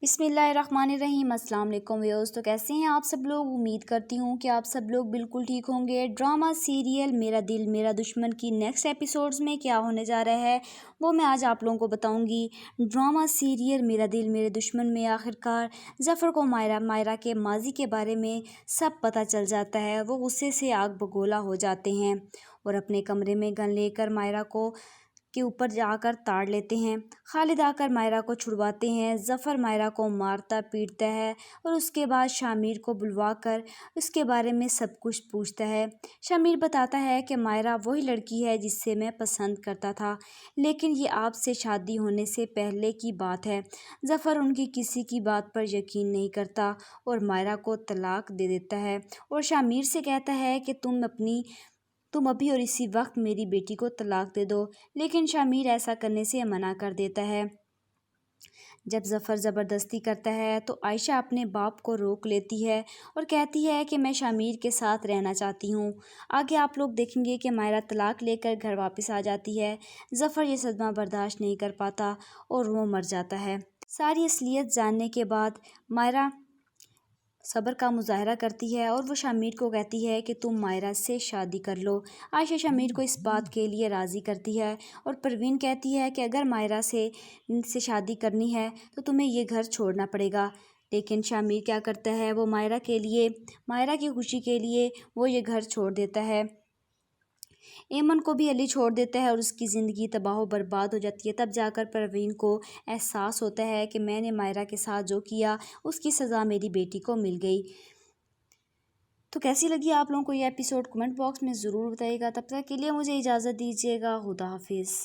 बिस्मिल्लाहिर्रहमानिर्रहीम। अस्सलाम वालेकुम व्यूअर्स। तो कैसे हैं आप सब लोग? उम्मीद करती हूँ कि आप सब लोग बिल्कुल ठीक होंगे। ड्रामा सीरियल मेरा दिल मेरा दुश्मन की नेक्स्ट एपिसोड्स में क्या होने जा रहा है वो मैं आज आप लोगों को बताऊंगी। ड्रामा सीरियल मेरा दिल मेरे दुश्मन में आखिरकार ज़फ़र को मायरा के माजी के बारे में सब पता चल जाता है। वो गुस्से से आग बगोला हो जाते हैं और अपने कमरे में गन लेकर मायरा को के ऊपर जाकर ताड़ लेते हैं। खालिद आकर मायरा को छुड़वाते हैं। ज़फ़र मायरा को मारता पीटता है और उसके बाद शामिर को बुलवा कर उसके बारे में सब कुछ पूछता है। शामिर बताता है कि मायरा वही लड़की है जिससे मैं पसंद करता था, लेकिन ये आपसे शादी होने से पहले की बात है। ज़फ़र उनकी किसी की बात पर यकीन नहीं करता और मायरा को तलाक दे देता है और शामिर से कहता है कि तुम अभी और इसी वक्त मेरी बेटी को तलाक दे दो, लेकिन शामिर ऐसा करने से मना कर देता है। जब ज़फ़र ज़बरदस्ती करता है तो आयशा अपने बाप को रोक लेती है और कहती है कि मैं शामिर के साथ रहना चाहती हूँ। आगे आप लोग देखेंगे कि मायरा तलाक लेकर घर वापस आ जाती है। ज़फ़र ये सदमा बर्दाश्त नहीं कर पाता और वो मर जाता है। सारी असलियत जानने के बाद मायरा सब्र का मुजाहरा करती है और वो शामिर को कहती है कि तुम मायरा से शादी कर लो। आयशा शामिर को इस बात के लिए राज़ी करती है और परवीन कहती है कि अगर मायरा से शादी करनी है तो तुम्हें ये घर छोड़ना पड़ेगा। लेकिन शामिर क्या करता है, वो मायरा की खुशी के लिए वो ये घर छोड़ देता है। एमन को भी अली छोड़ देता है और उसकी ज़िंदगी तबाह बर्बाद हो जाती है। तब जाकर परवीन को एहसास होता है कि मैंने मायरा के साथ जो किया उसकी सज़ा मेरी बेटी को मिल गई। तो कैसी लगी आप लोगों को ये एपिसोड कमेंट बॉक्स में ज़रूर बताइएगा। तब तक के लिए मुझे इजाज़त दीजिएगा। खुदा हाफिज़।